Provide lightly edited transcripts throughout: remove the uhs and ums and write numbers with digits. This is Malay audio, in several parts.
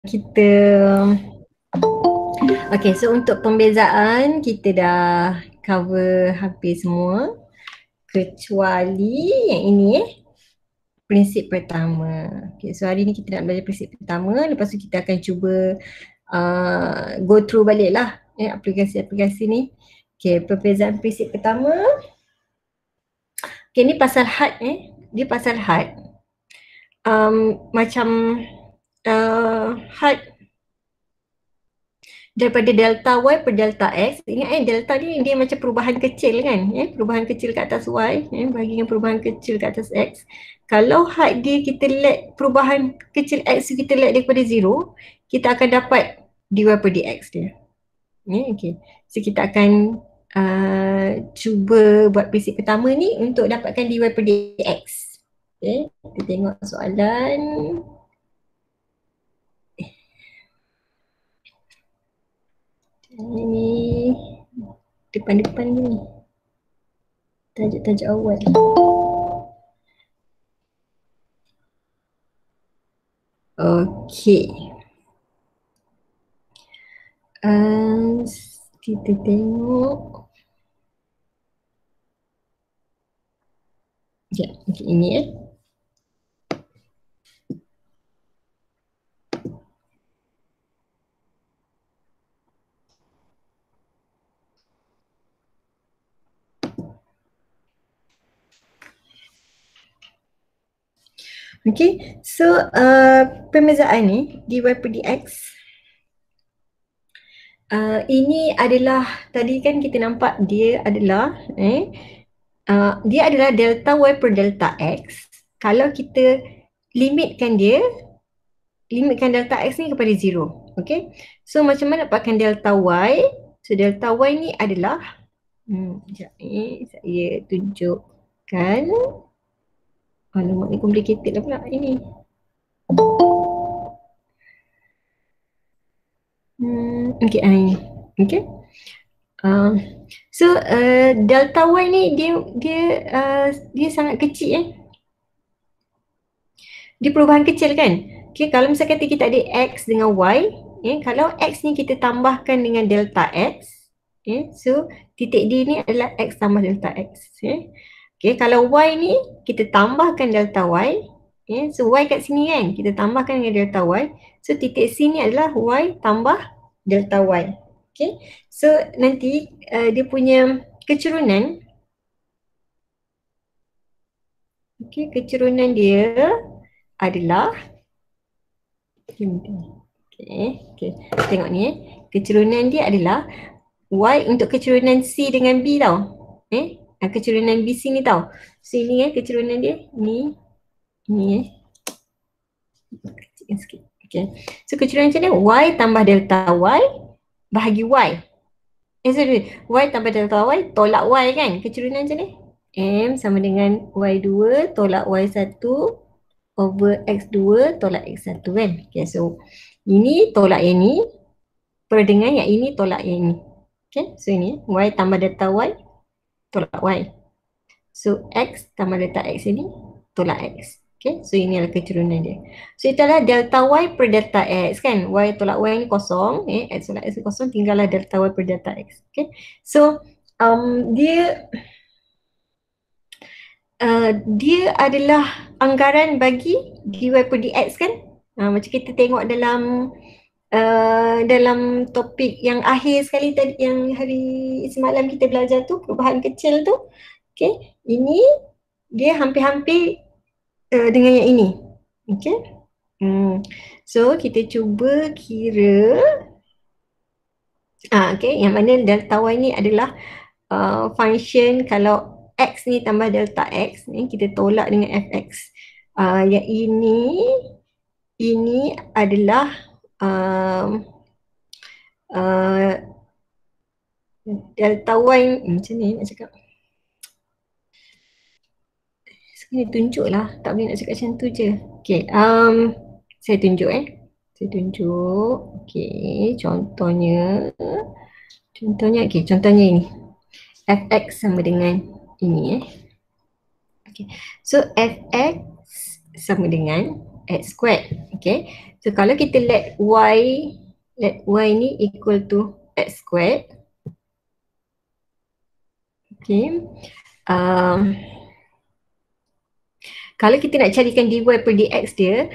kita okay, so untuk pembezaan kita dah cover hampir semua kecuali yang ini prinsip pertama. Okay, so hari ni kita nak belajar prinsip pertama, lepas tu kita akan cuba go through balik lah aplikasi-aplikasi ni. Okay, perbezaan prinsip pertama. Okay, ni pasal had dia pasal had. Macam had daripada delta Y per delta X. Ingat delta ni dia macam perubahan kecil kan, perubahan kecil kat atas Y, bagi dengan perubahan kecil kat atas X. Kalau had dia kita let perubahan kecil X kita let daripada 0, kita akan dapat dy per dx dia. Okay. So kita akan cuba buat prinsip pertama ni untuk dapatkan dy per dx. Okay. Kita tengok soalan. Ini depan-depan ni tajuk-tajuk awal. Okey. Kita tengok. Ya, okay, ini Okay, so perbezaan ni dy per dx ini adalah, tadi kan kita nampak dia adalah dia adalah delta y per delta x. Kalau kita limitkan delta x ni kepada 0. Okay, so macam mana dapatkan delta y? So delta y ni adalah sekejap ni saya tunjukkan. Alamak ni complicated lah pula ini. Okay, ini. Okay. So delta y ni dia sangat kecil Dia perubahan kecil kan. Okay, kalau misalkan kita ada x dengan y, kalau x ni kita tambahkan dengan delta x, so titik D ni adalah x tambah delta x. Okay, kalau y ni kita tambahkan delta y, so y kat sini kan, kita tambahkan dengan delta y, so titik C ni adalah y tambah delta y. Okay, so nanti dia punya kecurunan, kecurunan dia adalah, tengok ni kecurunan dia adalah y untuk kecurunan C dengan B tau. Kecurunan BC ni tau. So ini kecurunan dia ni kecil sikit. Okay. So kecurunan macam ni y tambah delta y bahagi y. Sorry, y tambah delta y tolak y kan. Kecurunan macam ni. M sama dengan y2 tolak y1 over x2 tolak x1 kan. Okay, so ini tolak yang ni per dengan yang ini tolak yang ni. Okay, so ini y tambah delta y tolak y. So x tambah delta x ini tolak x. Okay, so ini adalah kecurunan dia. So itu adalah delta y per delta x kan. Y tolak y ni kosong, x tolak x kosong, tinggallah delta y per delta x. Okay, so dia adalah anggaran bagi dy per dx kan. Macam kita tengok dalam topik yang akhir sekali tadi, yang hari semalam kita belajar tu, perubahan kecil tu. Okay, ini dia hampir-hampir dengan yang ini. Okay, so kita cuba kira okay, yang mana delta y ni adalah function kalau x ni tambah delta x ni kita tolak dengan fx. Yang ini adalah delta y macam ni nak cakap. Sekarang tunjuk lah, tak boleh nak cakap macam tu je. Okay, saya tunjuk Saya tunjuk. Okay, contohnya ini. Fx sama dengan ini Okay, so fx sama dengan X squared. Okay. So kalau kita let y ni equal to X squared. Okay. Kalau kita nak carikan dy per dx dia,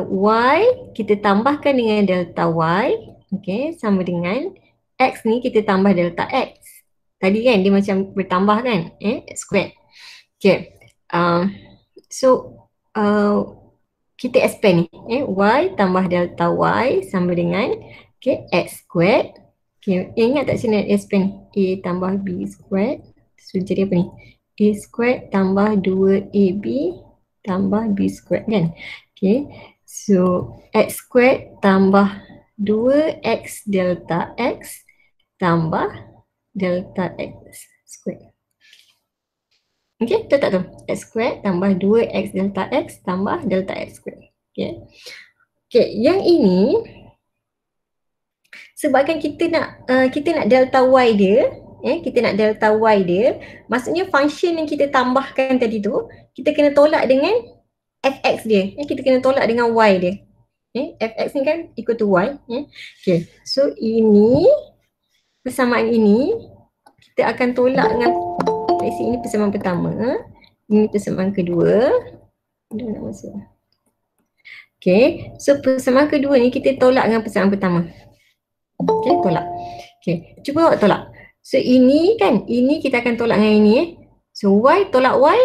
y kita tambahkan dengan delta y, okay, sama dengan x ni kita tambah delta x. Tadi kan dia macam bertambah kan, x squared. Okay, so kita expand ni, y tambah delta y sama dengan x squared. Okay, ingat tak sini expand, a tambah b squared, so jadi apa ni? A squared tambah 2ab tambah b squared kan. Okay, so x squared tambah 2x delta x tambah delta x squared. Okay, betul tak tu? X squared tambah 2x delta x tambah delta x squared. Okay, okay, yang ini sebabkan kita nak delta y dia, kita nak delta y dia, maksudnya function yang kita tambahkan tadi tu, kita kena tolak dengan fx dia, kita kena tolak dengan y dia. Fx ni kan equal to y. Okay, so ini persamaan ini kita akan tolak dengan, ini persamaan pertama, ini persamaan kedua. Okay, so persamaan kedua ni kita tolak dengan persamaan pertama. Okay, tolak. Okay, cuba awak tolak. So ini kan, ini kita akan tolak dengan ini. So y tolak y,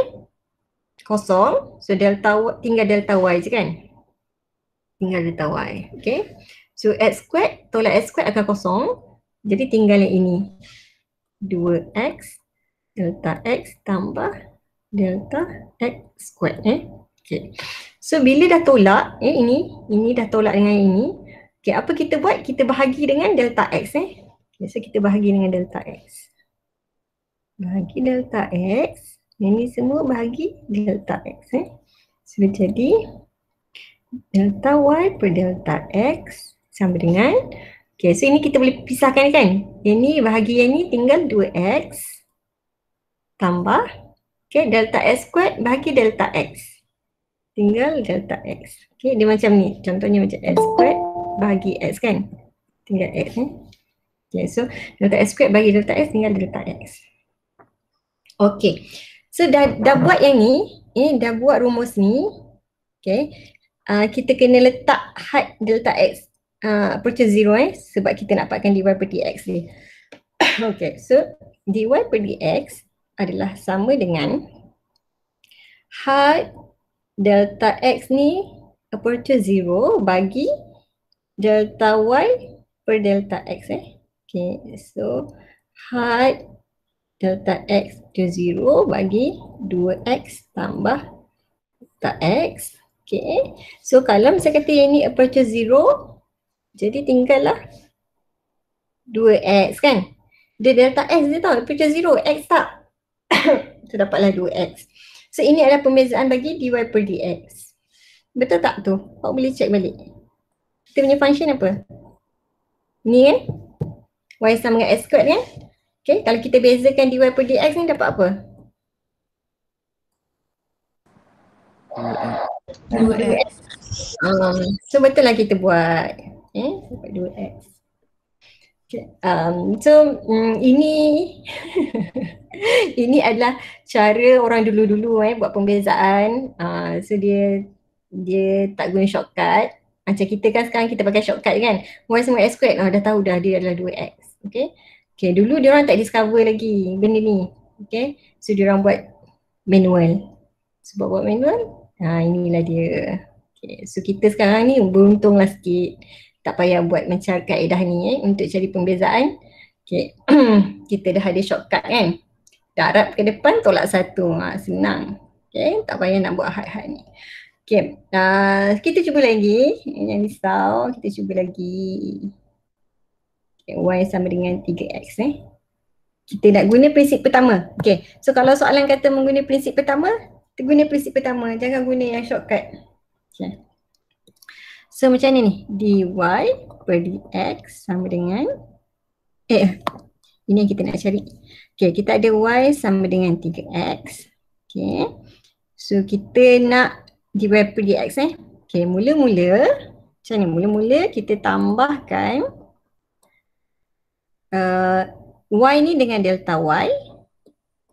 kosong. So delta y, tinggal delta y je kan. Tinggal delta y. Okay. So x squared, tolak x squared akan kosong. Jadi tinggal yang ini. 2x delta x tambah delta x squared. Okay. So bila dah tolak, ini dah tolak dengan ini. Okay, apa kita buat? Kita bahagi dengan delta x. Okay, so kita bahagi dengan delta x. Bahagi delta x. Ini semua bahagi delta x. So jadi delta y per delta x sama dengan, okay, so ini kita boleh pisahkan kan? Ini bahagi yang ini tinggal 2x tambah, okay, delta x squared bahagi delta x. Tinggal delta x. Okay, dia macam ni. Contohnya macam x squared bahagi x kan. Tinggal x. Okay, so delta x squared bagi delta x tinggal delta x. Okay, so dah buat yang ni, dah buat rumus ni. Okay, kita kena letak had delta x approaches 0 sebab kita nak dapatkan dy per dx dia. Okay, so dy per dx adalah sama dengan had delta x ni approaches 0 bagi delta y per delta x. Okay, so had delta x to 0 bagi 2x tambah delta x. Okay, so kalau misalnya kata yang ni approaches 0, jadi tinggallah 2x kan. Dia delta x dia tahu approaches 0, x tak. So dapatlah 2x. So ini adalah pembezaan bagi dy per dx. Betul tak tu? Awak boleh check balik. Kita punya function apa? Ni kan? Y sama dengan x squared kan? Okay, kalau kita bezakan dy per dx ni dapat apa? 2x. So betul lah kita buat. Dapat 2x. Okay. So ini ini adalah cara orang dulu-dulu buat pembezaan. So dia tak guna shortcut. Macam kita kan sekarang kita pakai shortcut kan. Y sama x squared, dah tahu dah dia adalah 2x. Okay. Okay, dulu dia orang tak discover lagi benda ni. Okay. So dia orang buat manual. Sebab buat manual, inilah dia. Okay. So kita sekarang ni beruntunglah sikit. Tak payah buat mencari kaedah ni untuk cari pembezaan. Okay. Kita dah ada shortcut kan. Darab ke depan, tolak satu. Senang. Okay. Tak payah nak buat had-had ni. Okay. Kita cuba lagi. Jangan risau. Kita cuba lagi. Okay. Y sama dengan 3x. Kita nak guna prinsip pertama. Okay. So kalau soalan kata mengguna prinsip pertama, kita guna prinsip pertama. Jangan guna yang shortcut. Okay. So macam ni dy per dx sama dengan ini yang kita nak cari. Okay, kita ada y sama dengan 3x. Okay, so kita nak Divide per dx Okay, mula-mula macam ni, mula-mula kita tambahkan y ni dengan delta y.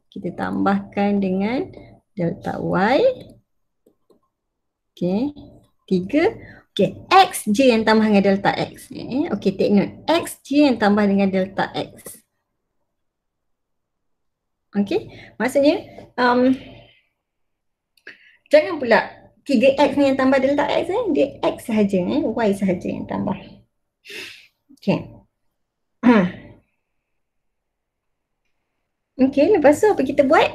Kita tambahkan dengan delta y. Okay, 3. Okay, x je yang tambah dengan delta x. Okay, take note. X je yang tambah dengan delta x. Okay, maksudnya jangan pula 3x ni yang tambah delta x, dia x sahaja, y sahaja yang tambah. Okay. Okay, lepas tu apa kita buat?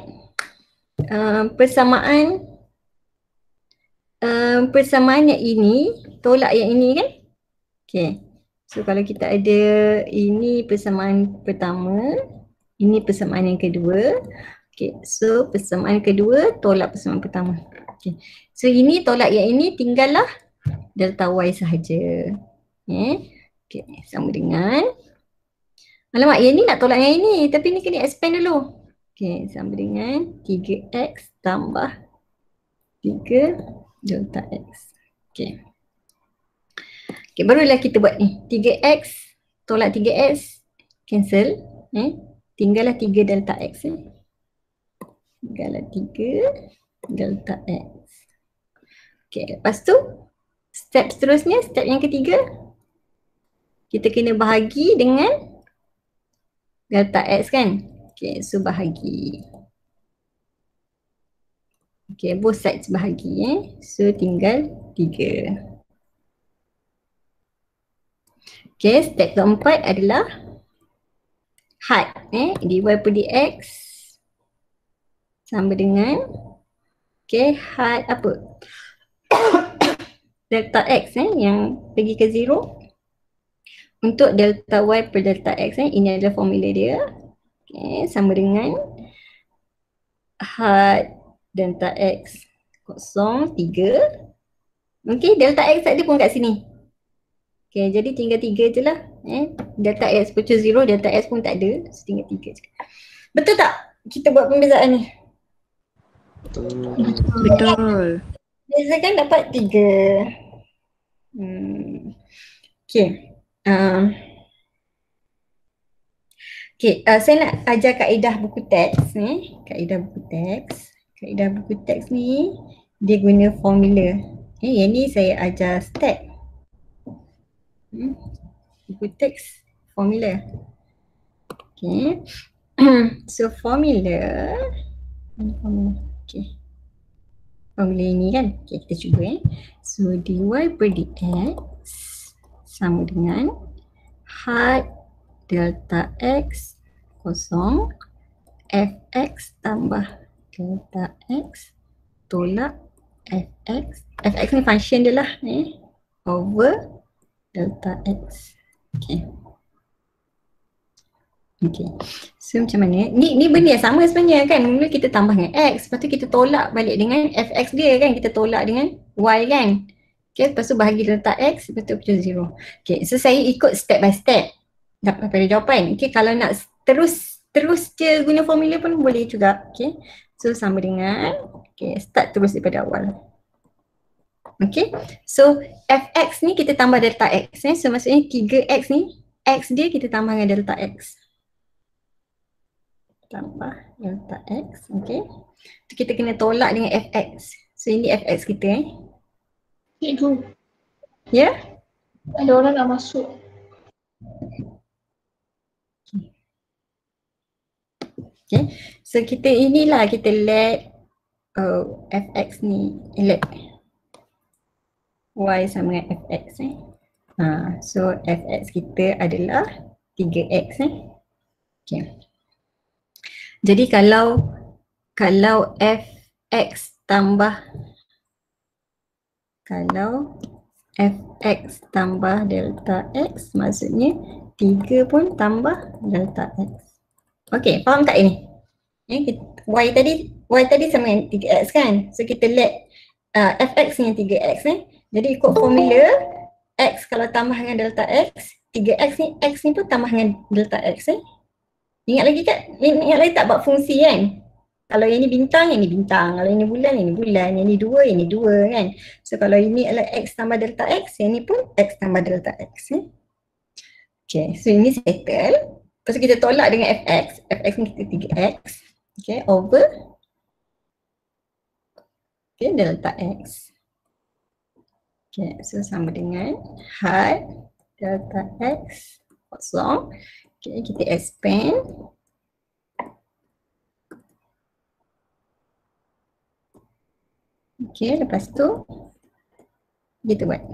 Persamaan yang ini tolak yang ini kan? Okay. So kalau kita ada ini persamaan pertama, ini persamaan yang kedua. Okay, so persamaan kedua tolak persamaan pertama. Okay. So ini tolak yang ini, tinggallah delta y sahaja. Okay, sama dengan, alamak, yang ni nak tolak yang ini, tapi ni kena expand dulu. Okay, sama dengan 3x tambah 3 delta x. Okay. Okay, barulah kita buat ni. 3x tolak 3x cancel. Tinggallah 3 delta x. Tinggallah 3 delta x. Okay, lepas tu step seterusnya, step yang ketiga, kita kena bahagi dengan delta x kan. Okay, so bahagi. Okay, both sides bahagi. So tinggal 3. Okay, step keempat adalah had. Dy per dx sama dengan, okay, had apa? Delta x yang pergi ke 0 untuk delta y per delta x. Ini adalah formula dia. Okay, sama dengan had delta x kosong 3. Okay, delta x tak ada pun kat sini. Okay, jadi tinggal 3 je lah. Delta x pecah 0, delta x pun tak ada. So tinggal 3 je. Betul tak kita buat pembezaan ni? Betul. Bezakan dapat 3. Okay. Okay, saya nak ajar kaedah buku teks ni. Kaedah buku teks. Kaedah buku teks ni dia guna formula. Yang ni saya ajar step. Buku teks formula. Okay. So formula. Okay. Formula ini kan. Okay, kita cuba So dy per dx sama dengan had delta x kosong fx tambah delta x tolak fx. Fx ni function dia lah over delta x. Okay. Okay. So macam mana? Ni benda yang sama sebenarnya kan. Mula kita tambah dengan x, lepas tu kita tolak balik dengan fx dia kan. Kita tolak dengan y kan. Okay, lepas tu bahagi delta x, lepas tu pecah 0. Okay, so saya ikut step by step dapat pada jawapan. Okay, kalau nak terus je guna formula pun boleh juga. Okay, so sama dengan, okay, start terus daripada awal. Okay, so fx ni kita tambah delta x. So maksudnya 3x ni, x dia kita tambah dengan delta x. Tambah delta x, okay. So kita kena tolak dengan fx. So ini fx kita Cikgu. Ya? Ada orang nak masuk. Okay. So kita inilah kita let fx ni, let y sama dengan fx so fx kita adalah 3x Okay. Jadi kalau fx tambah delta x, maksudnya 3 pun tambah delta x. Okay, faham tak ini? Y tadi sama dengan 3x kan? So kita let fx dengan 3x Jadi ikut formula x kalau tambah dengan delta x, 3x ni, x ni pun tambah dengan delta x Ingat lagi tak bab fungsi kan? Kalau yang ni bintang, yang ni bintang. Kalau ini bulan, ini bulan. Yang ni dua kan. So kalau ini adalah X tambah delta X, yang ni pun X tambah delta X. Okay, so ini settle. Lepas tu kita tolak dengan Fx. Fx ni kita 3X. Okay, over. Okay, delta X. Okay, so sama dengan hat delta X kosong. Okay, kita expand. Okay, lepas tu kita buat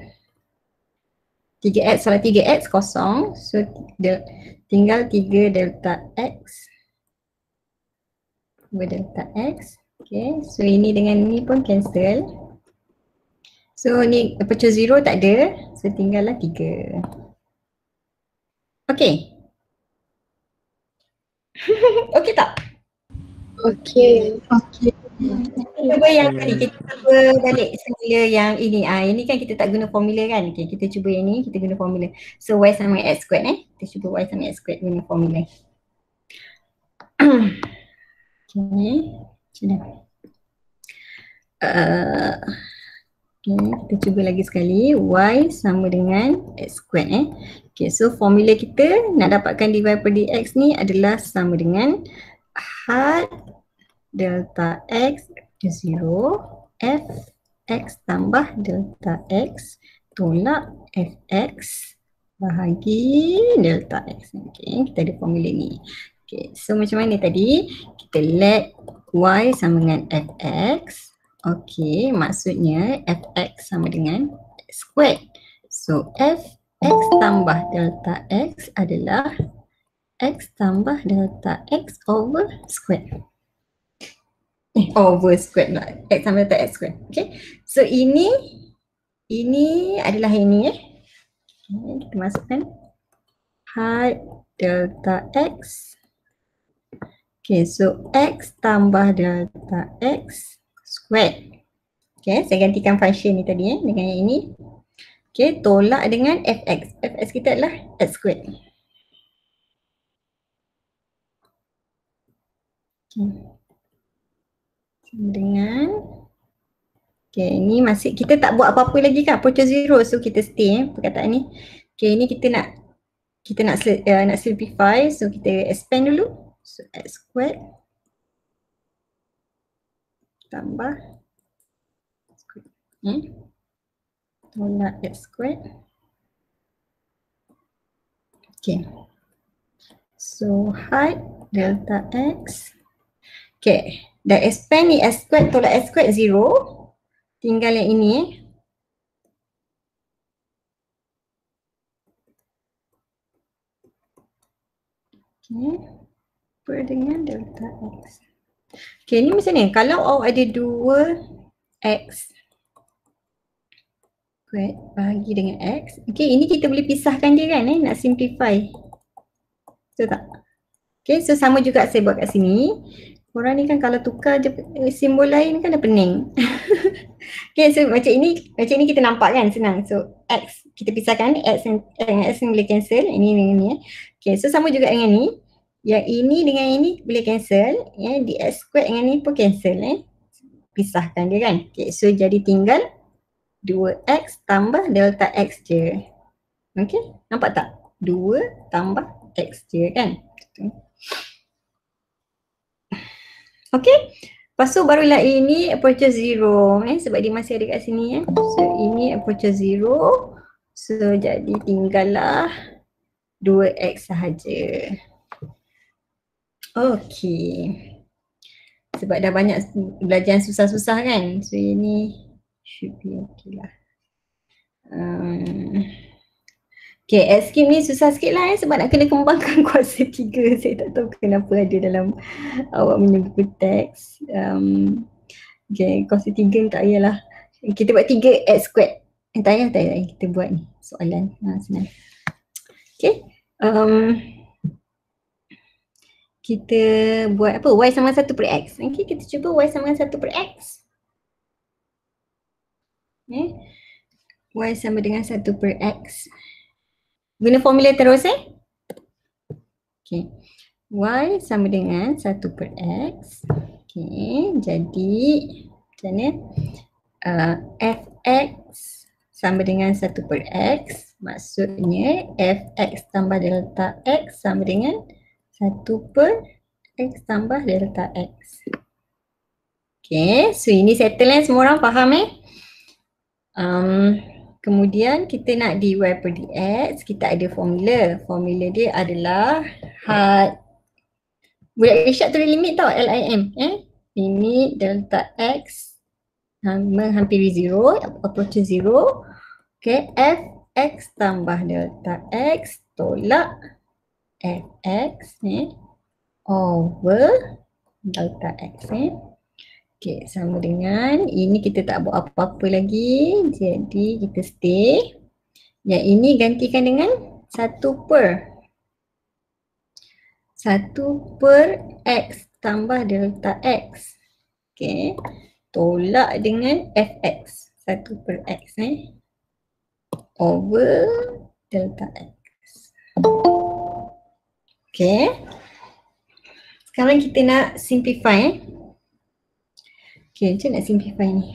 3x, kalau 3x kosong, so tinggal 3 delta x delta x. Okay, so ini dengan ini pun cancel. So ni aperture 0 tak ada, so tinggallah 3. Okay. Okay tak? Okay. Cuba yang tadi, kita cuba balik semula yang ini. Ini kan kita tak guna formula kan. Okay, kita cuba yang ni, kita guna formula. So y sama dengan x squared Kita cuba y sama dengan x squared guna formula. Okay, macam mana? Okay, kita cuba lagi sekali. Y sama dengan x squared Okay, so formula kita nak dapatkan dy per dx ni adalah sama dengan hat delta x 0 f x tambah delta x tolak fx bahagi delta x. Okay, kita ada formula ni. Okay, so macam mana tadi? Kita let y sama dengan fx. Okay, maksudnya fx sama dengan x squared. So fx tambah delta x adalah x tambah delta x over squared. Over squared lah. X sama delta x squared. Okay. So ini adalah ini Okay, kita masukkan hat delta x. Okay, so x tambah delta x squared. Okay, saya gantikan function ni tadi dengan yang ini. Okay, tolak dengan fx. Fx kita adalah x squared. Okay. Dengan okay, ni masih kita tak buat apa-apa lagi kan, approach 0, so kita stay perkataan ni. Okay, ni kita nak simplify, so kita expand dulu. So x squared tambah tolak x squared. Okay, so hat delta x. Okay, dah expand ni x squared tolak x squared 0. Tinggal yang ini Okay, per dengan delta x. Okay, ni macam ni. Kalau awak ada 2x squared bahagi dengan x. Okay, ini kita boleh pisahkan dia kan nak simplify. Betul tak? Okay, so sama juga saya buat kat sini. Korang ni kan kalau tukar je simbol lain kan dah pening. Okay, so macam ini kita nampak kan senang. So x kita pisahkan, x dengan x ni boleh cancel, ini dengan ni Okay, so sama juga dengan ni. Yang ini dengan ini boleh cancel, dx squared dengan ni pun cancel pisahkan dia kan. Okay, so jadi tinggal 2x tambah delta x je. Okay, nampak tak? 2 tambah x je kan. Okay, lepas tu barulah ini approach 0 sebab dia masih ada kat sini So ini approach 0. So jadi tinggallah 2x sahaja. Okay, sebab dah banyak belajar susah-susah kan. So ini should be okay lah. Okay, escape ni susah sikit lah sebab nak kena kembangkan kuasa 3. Saya tak tahu kenapa ada dalam awak punya buku teks. Okay, kuasa 3 ni tak payahlah. Kita buat 3 x squared. Tak payah. Kita buat ni soalan. Senang. Okay. Kita buat apa? Y sama 1 per x. Okay, kita cuba y sama 1 per x. Okay. Y sama dengan 1 per x. Guna formula terus Okay. Y sama dengan 1 per x. Okey, jadi macam mana? Fx sama dengan 1 per x, maksudnya fx tambah delta x sama dengan 1 per x tambah delta x. Okay, so ini settle semua orang faham kemudian kita nak dy per dx, kita ada formula. Formula dia adalah had, budak Irsyad tu limit tau, LIM limit delta x menghampiri 0, approach 0. Okay, fx tambah delta x tolak fx over delta x Okay, sama dengan ini kita tak buat apa-apa lagi. Jadi kita stay. Yang ini gantikan dengan 1 per x tambah delta x. Okay, tolak dengan fx 1 per x over delta x. Okay. Sekarang kita nak simplify Okay, macam nak simplify ni?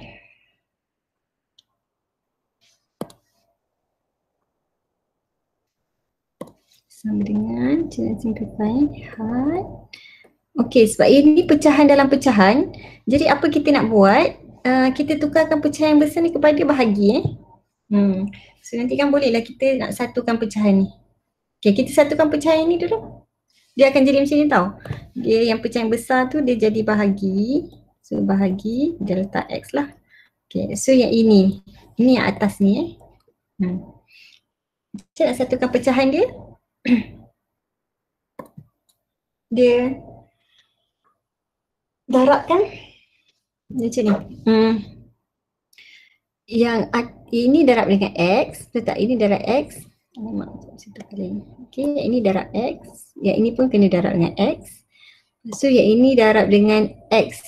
Sama dengan macam nak simplify had. Okay, sebab ini pecahan dalam pecahan. Jadi apa kita nak buat? Kita tukarkan pecahan yang besar ni kepada bahagi So nanti kan bolehlah kita nak satukan pecahan ni. Okay, kita satukan pecahan ni dulu. Dia akan jadi macam ni tau. Dia yang pecahan besar tu dia jadi bahagi. So bahagi delta x lah. Okay, so yang ini yang atas ni Saya nak satukan pecahan dia. Dia darab kan? Macam ni. Yang ini darab dengan x, letak ini darab x. Okay, ini darab x. Yang ini pun kena darab dengan x. So yang ini darab dengan x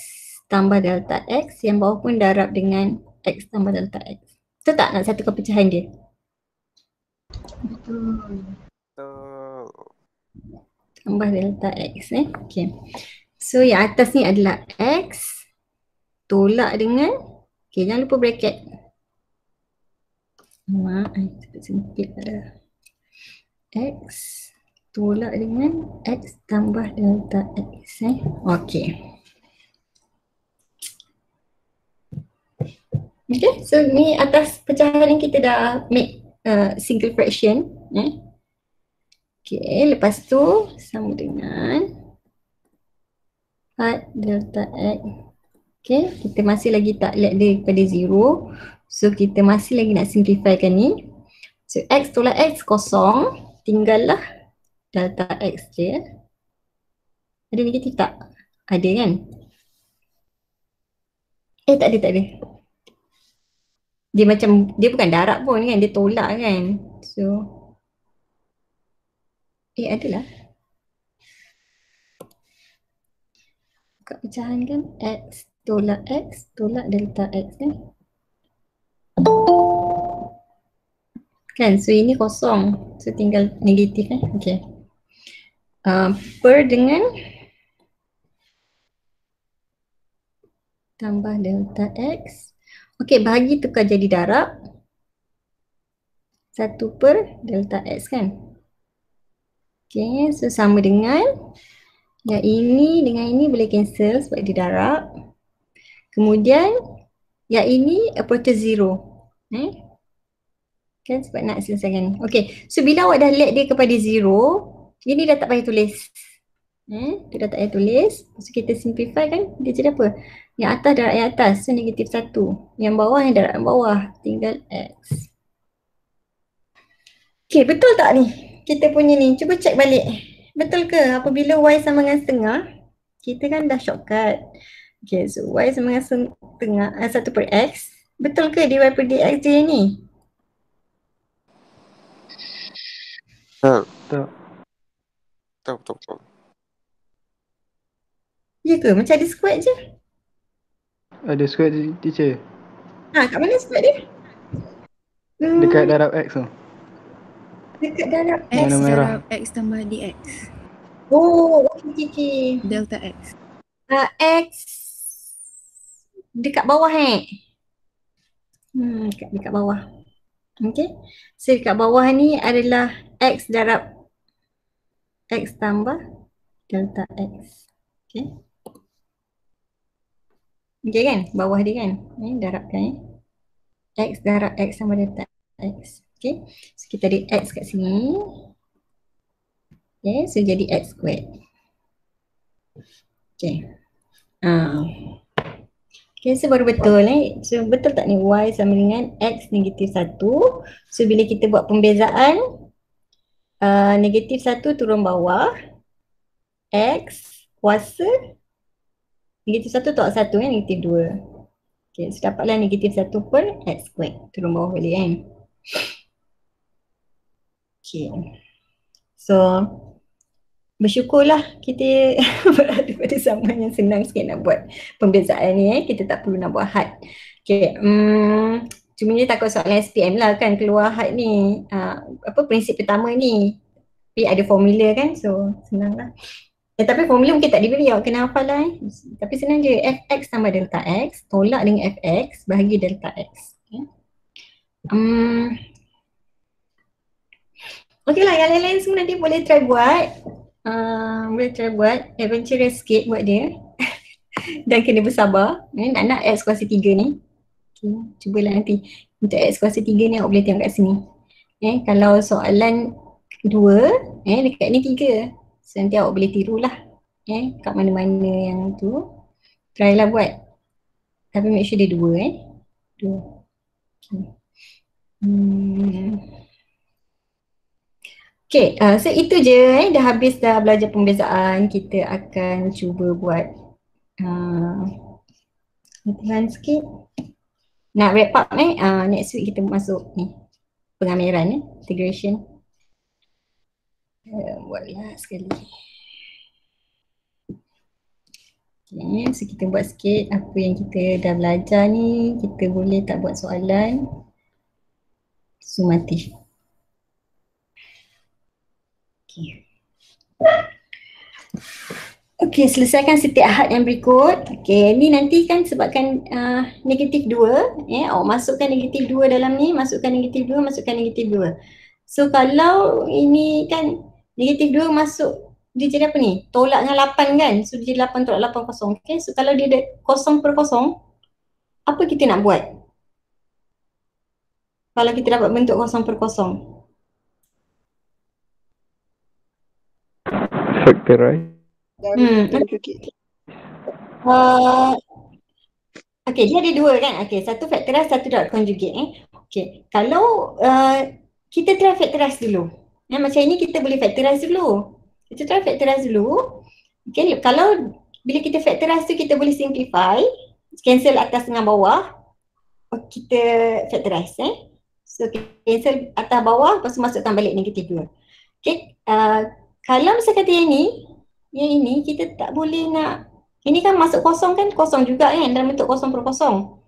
tambah delta x, yang bawah pun darab dengan x tambah delta x. Betul tak nak satukan pecahan dia? Betul. Tambah delta x Okay. So yang atas ni adalah x tolak dengan jangan lupa bracket. Cepat sempit pada x tolak dengan x tambah delta x Okay, so ni atas pecahan yang kita dah make single fraction Okay, lepas tu sama dengan had delta x. Okay, kita masih lagi tak let dia kepada 0. So kita masih lagi nak simplifykan ni. So x tolak x kosong, tinggallah delta x je. Ada negatif tak? Ada kan? Tak ada. Dia macam, dia bukan darab pun kan, dia tolak kan. So adalah. Buka pecahan kan, x tolak delta x kan, so ini kosong, so tinggal negatif Okay. Per dengan tambah delta x. Okay, bahagi tukar jadi darab 1 per delta x kan. Okay, so sama dengan yang ini dengan ini boleh cancel sebab dia darab. Kemudian yang ini approach 0 kan, sebab nak selesaikan ni. Okay, so bila awak dah let dia kepada 0, ini dah tak payah tulis. Dia dah tak payah tulis. So kita simplify kan, dia jadi apa? Yang atas darab yang atas, so negatif 1. Yang bawah yang darab yang bawah, tinggal x. Okay, betul tak ni? Kita punya ni, cuba cek balik. Betul ke apabila y sama dengan setengah, kita kan dah shortcut. Okay, so y sama dengan setengah, 1 per x. Betul ke dy per dx dia ni? Betul. Ya ke? Macam ada square je. Ada square teacher. Kat mana square dia? Dekat darab x tu. Dekat darab X. Warna merah. Darab x tambah dx. Oh, okay. Delta x. X dekat bawah dekat bawah. Okay. So dekat bawah ni adalah X darab X tambah delta X. Okay. Okay kan? Bawah dia kan? Darabkan X darab X tambah delta X. Okay. So kita ada X kat sini. Okay. So jadi X squared. Okay. Okay, so baru betul So betul tak ni Y sama dengan X negatif 1. So bila kita buat pembezaan, negatif 1 turun bawah, X kuasa negatif 1 tolak 1 kan, negatif 2. Okay, so dapatlah negatif 1 per X squared. Turun bawah balik kan. Okay. So bersyukurlah kita berada pada zaman yang senang sikit nak buat pembezaan ni Kita tak perlu nak buat had. Okay, cuma dia takut soalan SPM lah kan keluar had ni. Prinsip pertama ni. Tapi ada formula kan, so senang lah. Tapi formula mungkin tak diberi, awak kena hafal lah Tapi senang je, fx tambah delta x tolak dengan fx bahagi delta x. Okay lah, yang lain-lain semua nanti boleh try buat. Boleh try buat, adventurous sikit buat dia. Dan kena bersabar. Nak X kuasa 3 ni. Okay, cubalah nanti. Untuk X kuasa 3 ni awak boleh tengok kat sini. Kalau soalan 2, dekat ni 3. So nanti awak boleh tirulah. Kat mana-mana yang tu. Try lah buat. Tapi make sure dia 2 2. Okay, so itu je dah habis dah belajar pembezaan. Kita akan cuba buat latihan sikit. Nak wrap up next week kita masuk ni pengamiran integration. Buatlah sekali. Okay, so kita buat sikit apa yang kita dah belajar ni. Kita boleh tak buat soalan sumatif. Okay, selesaikan setiap had yang berikut. Okay, ni nanti kan sebabkan negatif 2, awak masukkan negatif 2 dalam ni, masukkan negatif 2, masukkan negatif 2. So kalau ini kan negatif 2 masuk, dia jadi apa ni? Tolak dengan 8 kan? So dia jadi 8 tolak 8 kosong. Okay, so kalau dia ada kosong per kosong, apa kita nak buat? Kalau kita dapat bentuk kosong per kosong. Factorize. Okay, dia ada 2 kan? Okay, satu factorize, satu dot conjugate Okay, kalau kita try factorize dulu. Macam ini kita boleh factorize dulu. Kita try factorize dulu. Okay, kalau bila kita factorize tu kita boleh simplify. Cancel atas dengan bawah. Kita factorize So cancel atas bawah, lepas tu masukkan balik negatif 2. Okay, kalau misalnya kata yang ini kita tak boleh nak, ini kan masuk kosong kan, kosong juga kan dalam bentuk kosong per kosong.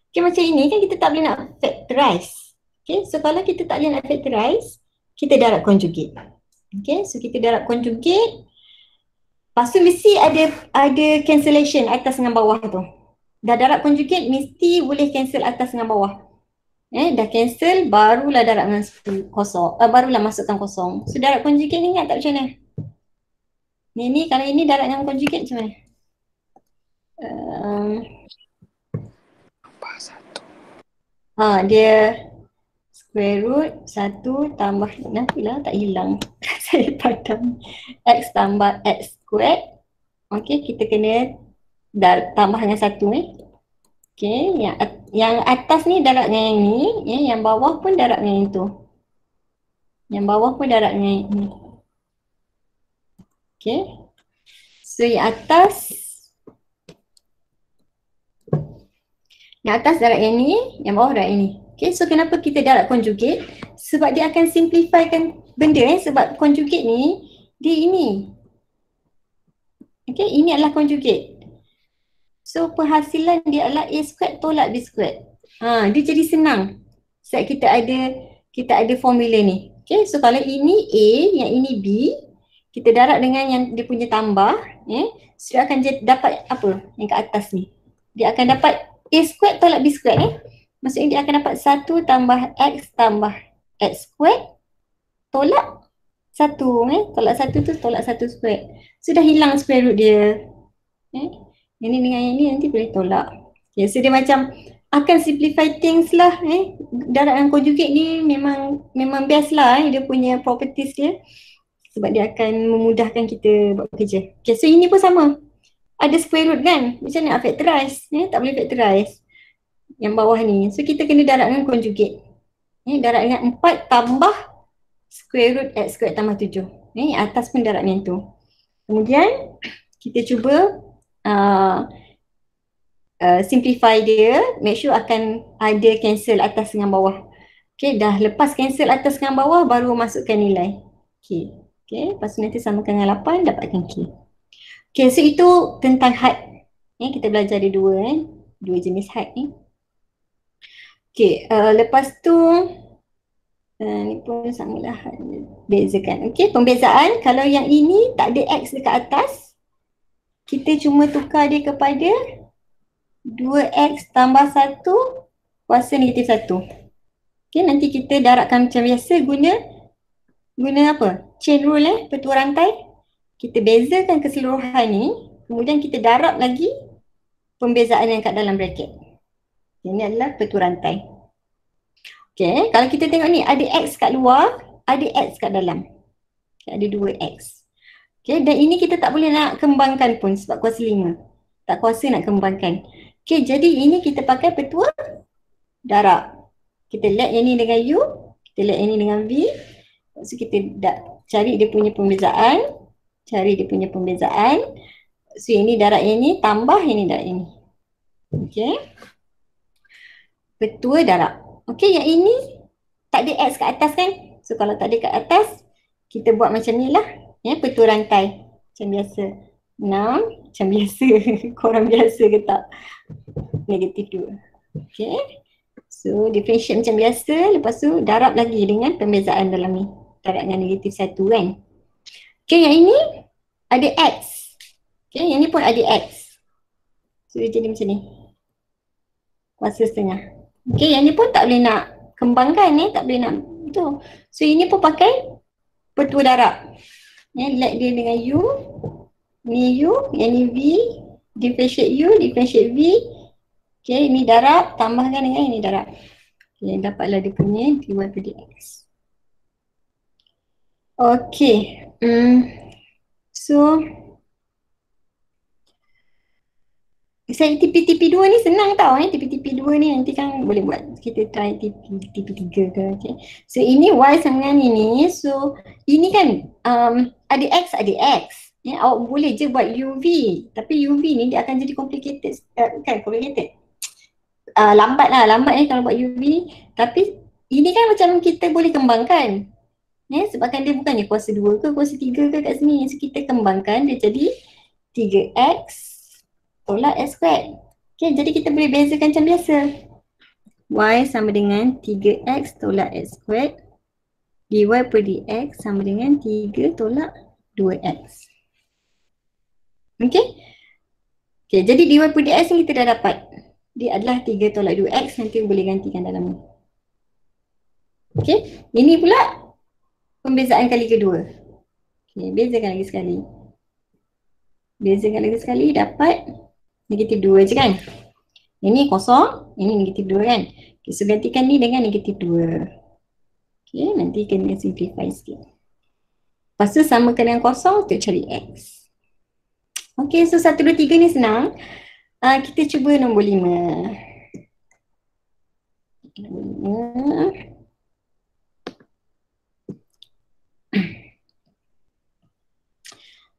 Okay, macam ini kan kita tak boleh nak factorize. Okay, so kalau kita tak boleh nak factorize, kita darab conjugate. Okay, so kita darab conjugate. Lepas tu mesti ada cancellation atas dengan bawah tu. Dah darab conjugate mesti boleh cancel atas dengan bawah. Dah cancel, barulah darab dengan kosong. Barulah masukkan kosong. So darab conjugate ni ingat tak macam mana? Ni kalau ini darab dengan conjugate macam mana? Dia square root 1 tambah, nantilah tak hilang. Saya padam. X tambah X squared. Okay, kita kena tambah dengan 1 Okay, yang atas ni darab dengan yang ni, yang bawah pun darab dengan yang tu. Yang bawah pun darab dengan yang ni. Okay. So yang atas darab yang ni, yang bawah darab yang ni. Okay, so kenapa kita darab conjugate? Sebab dia akan simplifikan benda sebab conjugate ni, dia ini. Okay, ini adalah conjugate. So penghasilan dia adalah A squared tolak B squared. Dia jadi senang. Sebab kita ada formula ni. Okay, so kalau ini A, yang ini B, kita darab dengan yang dia punya tambah, so dia akan dapat apa yang kat atas ni. Dia akan dapat A squared tolak B squared Maksudnya dia akan dapat 1 tambah X tambah X squared tolak 1 tolak 1 tu tolak 1 squared. Sudah hilang square root dia. Yang ni dengan yang ni nanti boleh tolak. Okay, so dia macam akan simplify things lah. Darab conjugate ni memang best lah dia punya properties dia. Sebab dia akan memudahkan kita buat kerja. Okay, so ini pun sama. Ada square root kan? Macam mana nak factorize? Tak boleh factorize. Yang bawah ni. So kita kena darab dengan conjugate. Darab dengan 4 tambah square root x squared tambah 7. Atas pun darab dengan tu. Kemudian kita cuba simplify dia. Make sure akan ada cancel atas dengan bawah. Okay, dah lepas cancel atas dengan bawah baru masukkan nilai. Okay. Okay, lepas tu nanti samakan dengan 8 dapatkan K. Okay, so itu tentang had. Kita belajar ada dua jenis had ni. Okay, lepas tu ni pun samalah bezakan. Okay, pembezaan kalau yang ini tak ada X dekat atas, kita cuma tukar dia kepada 2X tambah 1 kuasa negatif 1. Okay, nanti kita darabkan macam biasa guna apa? Chain rule petua rantai. Kita bezakan keseluruhan ni, kemudian kita darab lagi pembezaan yang kat dalam bracket. Ini adalah petua rantai. Okay, kalau kita tengok ni ada X kat luar, ada X kat dalam. Okay, ada 2X. Okay, dan ini kita tak boleh nak kembangkan pun sebab kuasa 5. Tak kuasa nak kembangkan. Okay, jadi ini kita pakai petua darab. Kita let yang ni dengan U, kita let yang ni dengan V. So kita cari dia punya pembezaan. So yang ni darab yang ni tambah yang ni darab yang ni. Okay. Petua darab. Okay, yang ini tak ada X kat atas kan? So kalau tak ada kat atas, kita buat macam ni lah. Petua rantai. Macam biasa. 6, macam biasa. Korang biasa ke tak? Negatif 2. Okay. So differentiate macam biasa. Lepas tu darab lagi dengan pembezaan dalam ni. Darab dengan negatif 1 kan? Okay, yang ini ada X. Okay, yang ni pun ada X. So dia jadi macam ni. Kuasa setengah. Okay, yang ni pun tak boleh nak kembangkan tak boleh nak tu. So ini pun pakai petua darab. Let dia dengan U. Ni U, yang ni V. Differentiate U, differentiate V. Okay, ini darab, tambahkan dengan ini darab. Okay, dapatlah dia punya dy/dx. Okay. So saya TP2 ni senang tau. TP2 ni nanti kan boleh buat. Kita try TP3 ke. Okay. So ini Y sama dengan ini. So ini kan ada X, ada X. Awak boleh je buat UV. Tapi UV ni dia akan jadi complicated. Kan complicated. Lambat ni kalau buat UV. Tapi ini kan macam kita boleh kembangkan. Sebabkan dia bukannya kuasa 2 ke kuasa 3 ke kat sini. So kita kembangkan dia jadi 3X tolak X squared. Okay, jadi kita boleh bezakan macam biasa. Y sama dengan 3X tolak X squared. dy/dx sama dengan 3 tolak 2X. Okay. Okay, jadi dy/dx ni kita dah dapat. Dia adalah 3 tolak 2X. Nanti boleh gantikan dalam ni. Okay, ini pula pembezaan kali kedua. Okay, bezakan lagi sekali. Bezakan lagi sekali dapat negatif 2 je kan. Ini kosong, ini negatif 2 kan. Okay, so gantikan ni dengan negatif 2. Okay, nanti kena simplify sikit. Lepas tu samakan dengan kosong untuk cari X. Okay, so 1, 2, 3 ni senang. Kita cuba nombor 5. Nombor 5.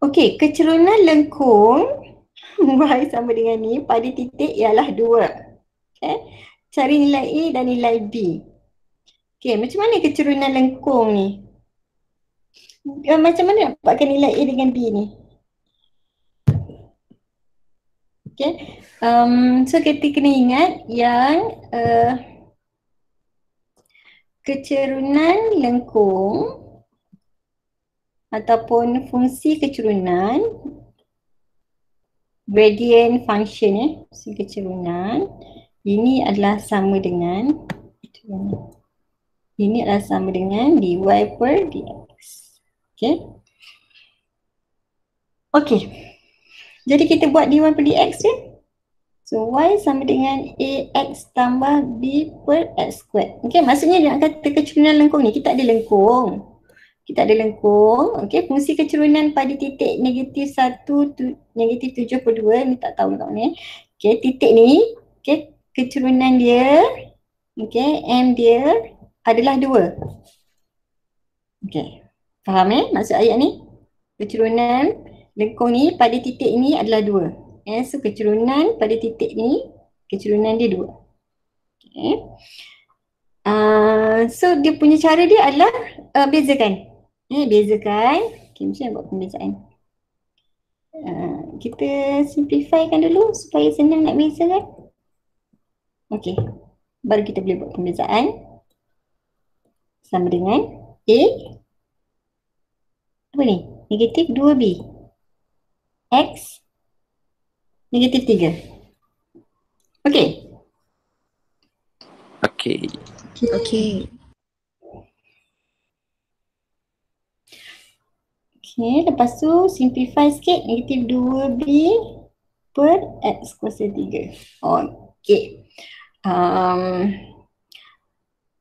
Okey, kecerunan lengkung Y sama dengan ni pada titik ialah 2. Okay. Cari nilai A dan nilai B. Okey, macam mana kecerunan lengkung ni? Macam mana nak dapatkan nilai A dengan B ni? Okey, so kita kena ingat yang kecerunan lengkung ataupun fungsi kecurunan, gradient function fungsi kecurunan, ini adalah sama dengan dy per dx. Okay. Okay. Jadi kita buat dy per dx je. So y sama dengan ax tambah b per x squared. Okay, maksudnya dia nak kata kecurunan lengkung ni, kita ada lengkung. Okay, fungsi kecurunan pada titik negatif 1 negatif 7/2, ni tak tahu kat mana. Okay, titik ni, okay, kecurunan dia, okay, m dia adalah 2. Okay, faham maksud ayat ni? Kecurunan lengkung ni pada titik ni adalah 2. So kecurunan pada titik ni, kecurunan dia 2. Okay. So dia punya cara dia adalah bezakan. Bezakan. Okay, macam mana buat pembezaan? Kita simplifykan dulu supaya senang nak bezakan. Okay, baru kita boleh buat pembezaan. Sama dengan A, apa ni? Negatif 2B. X negatif 3. Okay. Okay. Okay. Okay, lepas tu simplify sikit, negatif 2B per X kuasa 3. Okay.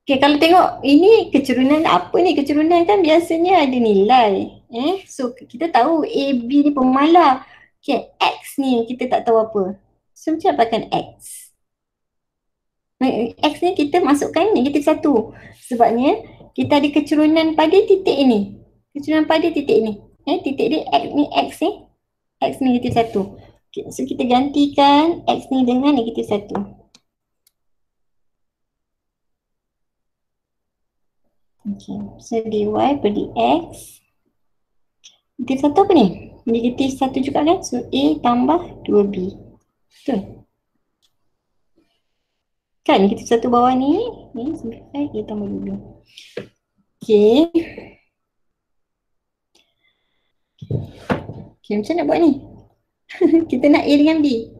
Okay, kalau tengok ini kecurunan apa ni? Kecurunan kan biasanya ada nilai. So kita tahu AB ni pemalar. Okay, X ni kita tak tahu apa. So macam apakan X? X ni kita masukkan negatif 1. Sebabnya kita ada kecurunan pada titik ini. Kecurunan pada titik ni. Titik dia X ni, X negatif 1. Okay, so kita gantikan X ni dengan negatif 1. Okay, so dy per dx. Negatif 1 apa ni? Negatif 1 juga kan? So A tambah 2B. Betul? Kan negatif 1 bawah ni. Ni simplify A tambah 2B. Okay. Okay, macam nak buat ni? Kita nak A dengan B.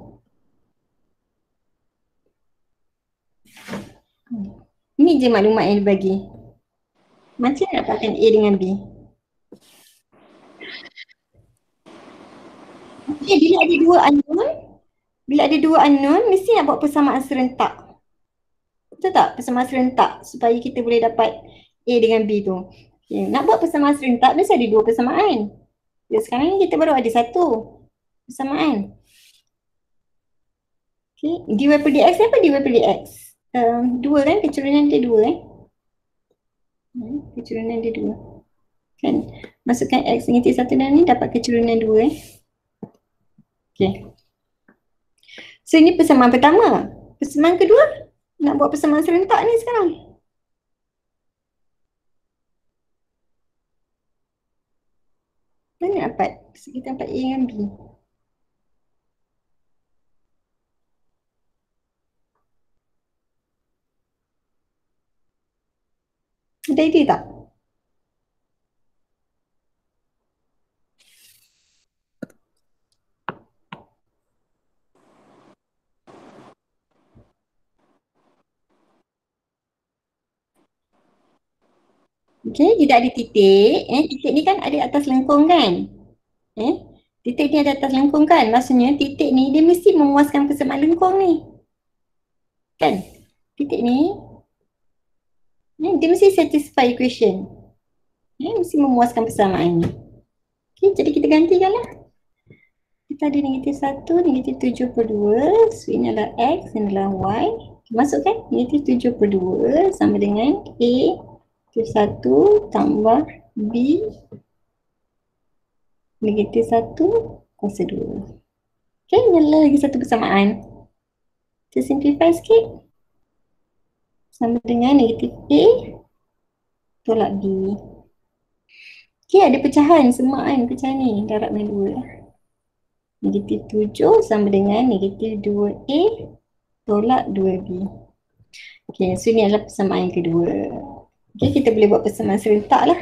Ini je maklumat yang dibagi. Macam nak dapatkan A dengan B? Okay, bila ada dua unknown, mesti nak buat persamaan serentak. Betul tak? Persamaan serentak supaya kita boleh dapat A dengan B tu. Okay, nak buat persamaan serentak, mesti ada 2 persamaan. Sekarang ni kita baru ada 1 persamaan. Okay, dy per dx ni apa dy per dx? 2 kan, kecurunan dia 2 kecurunan dia 2 kan, masukkan x negatif 1 dalam ni dapat kecurunan 2 Okay. So ini persamaan pertama. Persamaan kedua, nak buat persamaan serentak ni sekarang. Mana dapat? Kita dapat A dengan B. Ada idea tak? Okay, tidak ada titik. Titik ni kan ada atas lengkung kan? Titik ni ada atas lengkung kan? Maksudnya titik ni dia mesti memuaskan persamaan lengkung ni. Kan? Titik ni dia mesti satisfy equation. Mesti memuaskan persamaan ni. Okay, jadi kita gantikan lah. Kita ada negatif 1, negatif 7/2. So ini adalah X, ini adalah Y. Masukkan negatif 7/2 sama dengan A negatif 1 tambah B negatif 1 kuasa 2. Okay, ini adalah lagi satu persamaan. Kita simplify sikit. Sama dengan negatif A tolak B. Okay, ada pecahan semua kan, pecahan ni darab dengan 2. Negatif 7 sama dengan negatif 2A tolak 2B. Okay, so ini adalah persamaan kedua. Okay, kita boleh buat persamaan serentak lah.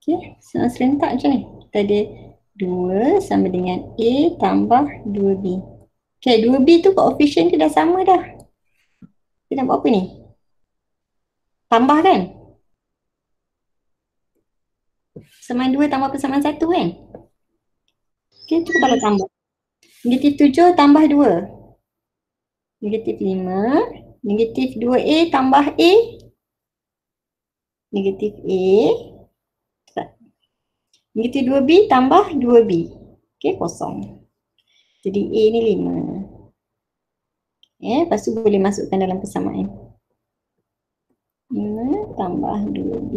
Okay, serentak macam ni. Kita ada 2 sama dengan A tambah 2B. Okay, 2B tu koefisien dia dah sama dah. Kita nak buat apa ni? Tambah kan? Persamaan 2 tambah persamaan 1 kan? Okay, tu kalau tambah. Negatif 7 tambah 2. Negatif 5. Negatif 2A tambah A. Negatif A. Negatif 2B tambah 2B. Okay, kosong. Jadi A ni 5. Lepas tu boleh masukkan dalam persamaan. 5 tambah 2B.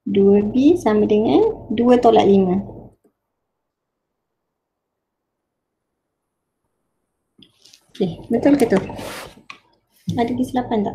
2B sama dengan 2 tolak 5. Okay, betul ke tu? Ada kesilapan tak?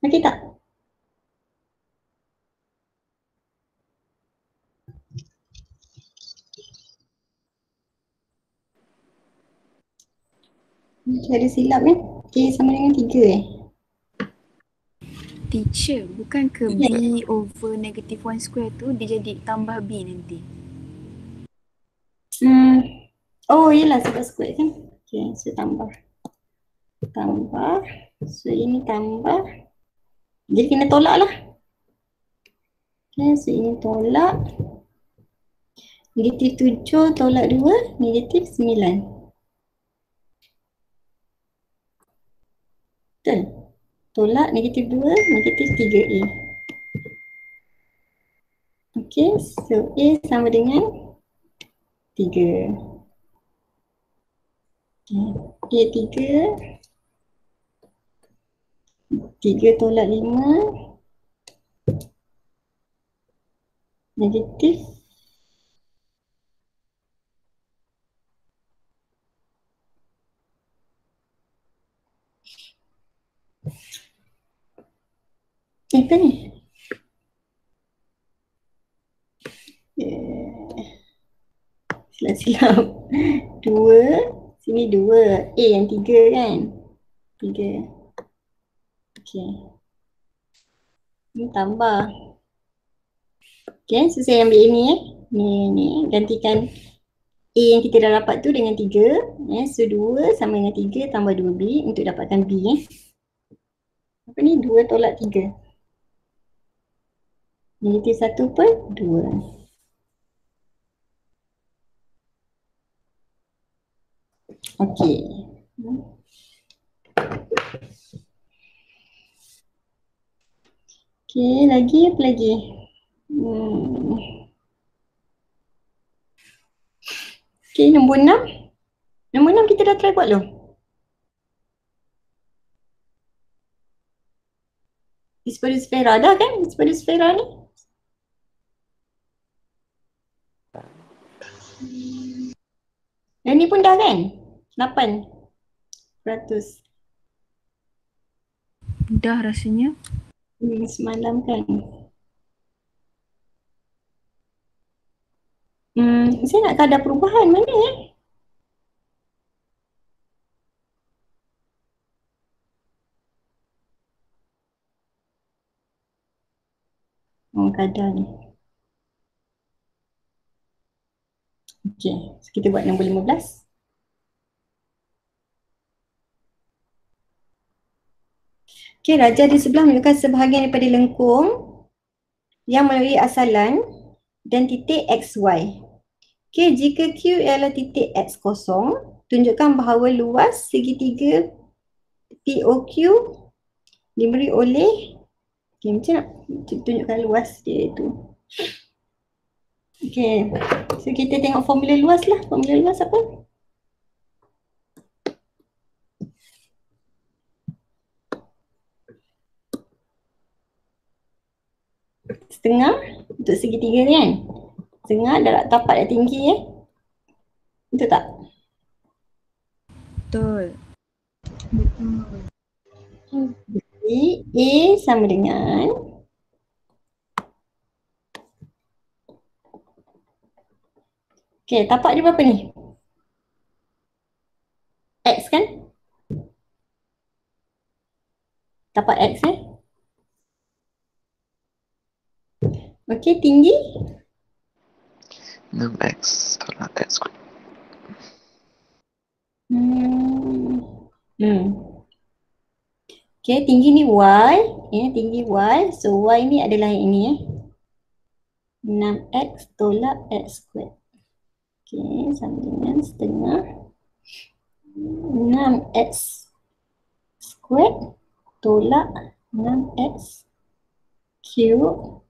Okey tak? Okay, ada silap kan? A sama dengan 3 Teacher, bukan ke B over negative 1 square tu dia jadi tambah B nanti? Oh, yelah sebab square kan? Okay, so tambah. Tambah. So ini tambah. Jadi kena tolak lah. Okay, so ini tolak. Negatif 7 tolak 2, negatif 9. Betul? Tolak negatif 2, negatif 3A. Okay, so A sama dengan 3. Okay, A 3 tolak 5, negatif 5. Apa ni? Silap-silap. 2, sini 2. A yang 3 kan? 3. Okay. Ini tambah. Okay, so saya ambil ini Ni, gantikan A yang kita dah dapat tu dengan 3. So 2 sama dengan 3 tambah 2B untuk dapatkan B. Apa ni? 2 tolak 3. Negatif 1 per 2. Okey. Okey, lagi apa lagi? Okey, nombor 6. Nombor 6 kita dah try buat belum? Dispodosfera dah kan? Dispodosfera ni? Dan ni pun dah kan? 8%. Dah rasanya. Semalam kan? Saya nak kadar perubahan mana kadar ni. Okey, so kita buat nombor 15. Okey, raja di sebelah menunjukkan sebahagian daripada lengkung yang melalui asalan dan titik XY. Okey, jika Q ialah titik X kosong, tunjukkan bahawa luas segitiga POQ diberi oleh, okey, macam nak tunjukkan luas dia tu. Okey, so kita tengok formula luas lah. Formula luas apa? setengah untuk segitiga ni kan. Setengah darab tapak yang tinggi Betul tak? Betul. Jadi A sama dengan tapak dia berapa ni? X kan? Tapak X tinggi 6x tolak x squared. tinggi ni Y, tinggi Y. So Y ni adalah yang ini 6x tolak x squared. Sama dengan setengah 6x squared tolak 6x cube.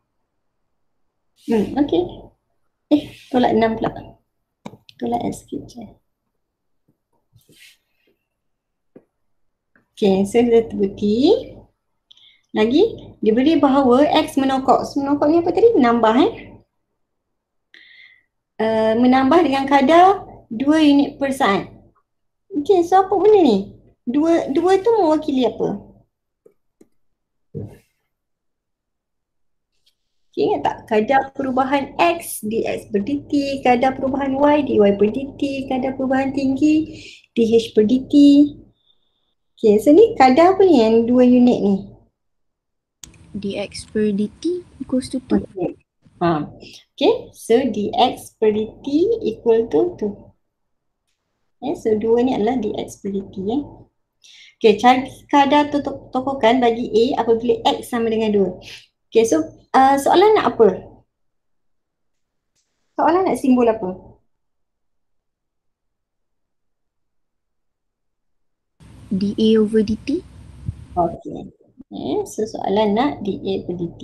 Tolak 6 pula. Tolak x cube je. So kita terbukti. Lagi, diberi bahawa x menokok. So, menokok ni apa tadi? Menambah menambah dengan kadar 2 unit per saat. So apa benda ni? Dua tu mewakili apa? Ingat tak? Kadar perubahan x dx per dt, kadar perubahan y dy per dt, kadar perubahan tinggi dh per dt. So ni kadar apa ni yang 2 unit ni? Dx per dt equals to 2. So dx per dt equal to 2. So 2 ni adalah dx per dt. Cari kadar tokokan bagi A apabila x sama dengan 2. So soalan nak apa? Soalan nak simbol apa? dA over dt. So soalan nak dA per dt.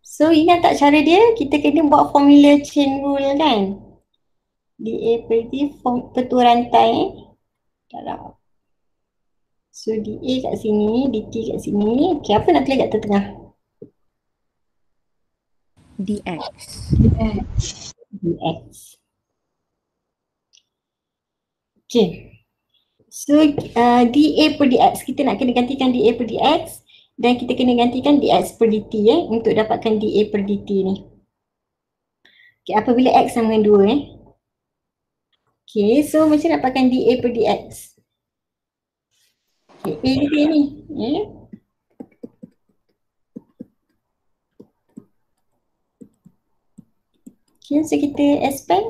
So ingat tak cara dia? Kita kena buat formula chain rule kan? dA per dt petua rantai darab. So dA kat sini, dt kat sini. Apa nak tulis kat tengah? dx. So dA per dx, kita nak kena gantikan dA per dx dan kita kena gantikan dx per dt untuk dapatkan dA per dt ni. Apabila x sama dengan 2 so macam nak dapatkan dA per dx? A kita ni so kita expand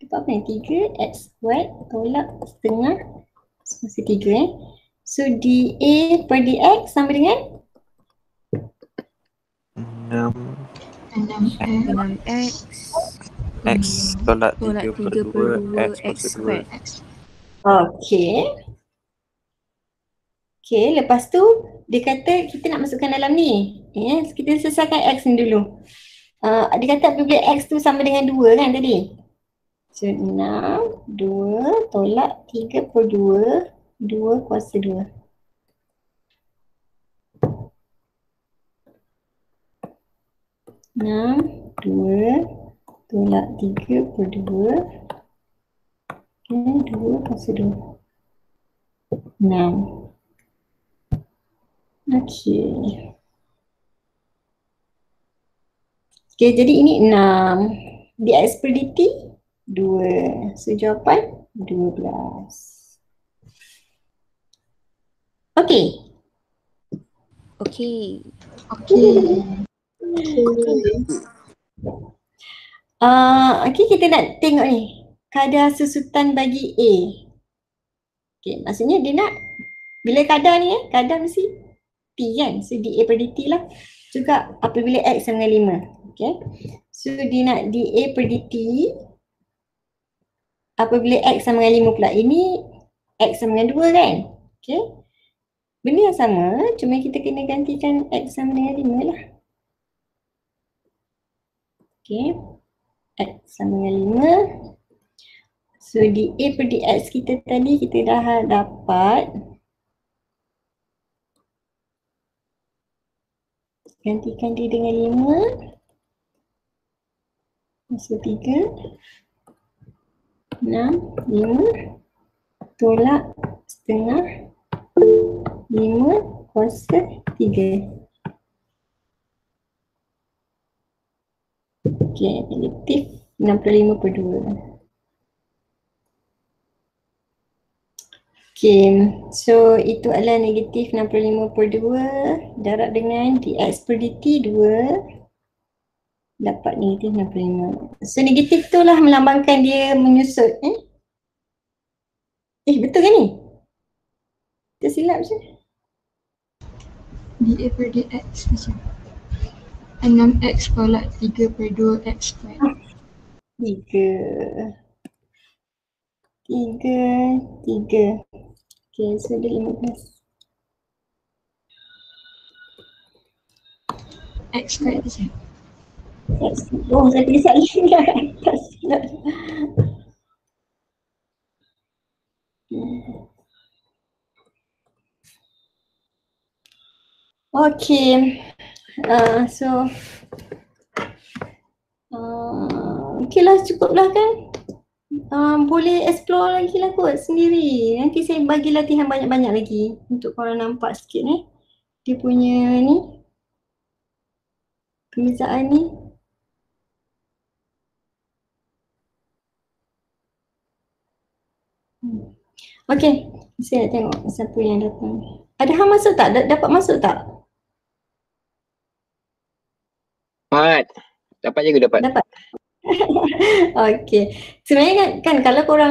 dapat apa ni? 3x squared tolak setengah so 3 so dA per dx sama dengan 6x x tolak 3 tolak per 3 per 2 2 x squared. Lepas tu dia kata kita nak masukkan dalam ni. Kita selesaikan x ni dulu. Dia kata apabila x tu sama dengan 2 kan tadi. So 6, 2 tolak 3 per 2, 2 kuasa 2. Enam, 2 tolak 3 per 2, 2 kuasa 2. 6. Jadi ini 6. Dx per dt 2. So jawapan 12. Okay. Kita nak tengok ni kadar susutan bagi A. Maksudnya dia nak bila kadar ni kadar mesti T kan. So dA per dt lah. Juga apabila x sama dengan 5. So dia nak dA per dt apabila x sama dengan 5 pula. Ini x sama dengan 2 kan. Benda yang sama, cuma kita kena gantikan x sama dengan 5 lah. X sama dengan 5. So dA per dx kita tadi kita dah dapat Gantikan dia dengan 5. Masuk 3. 6, 5. Tolak setengah. 5 kuasa 3. Okey, negatif 65/2. Okey, so itu adalah negatif 65/2 darab dengan dx per dt 2 dapat negatif 65. So negatif tu lah melambangkan dia menyusut. Betul kan ni? Tersilap je. dA per dx macam 6x tolak 3/2x squared. 3. Okey, so dia 15. X squared macam. Oh, saya tulis lagi kat atas. Okey. So okey lah, cukup lah kan. Boleh explore lagi lah kot sendiri. Nanti saya bagi latihan banyak-banyak lagi untuk korang nampak sikit ni. Dia punya ni. Perbezaan ni. Okey, saya nak tengok siapa yang datang. Ada hang masuk tak? Dapat masuk tak? Dapat je ke dapat? Dapat. Okey. Sebenarnya kan kalau korang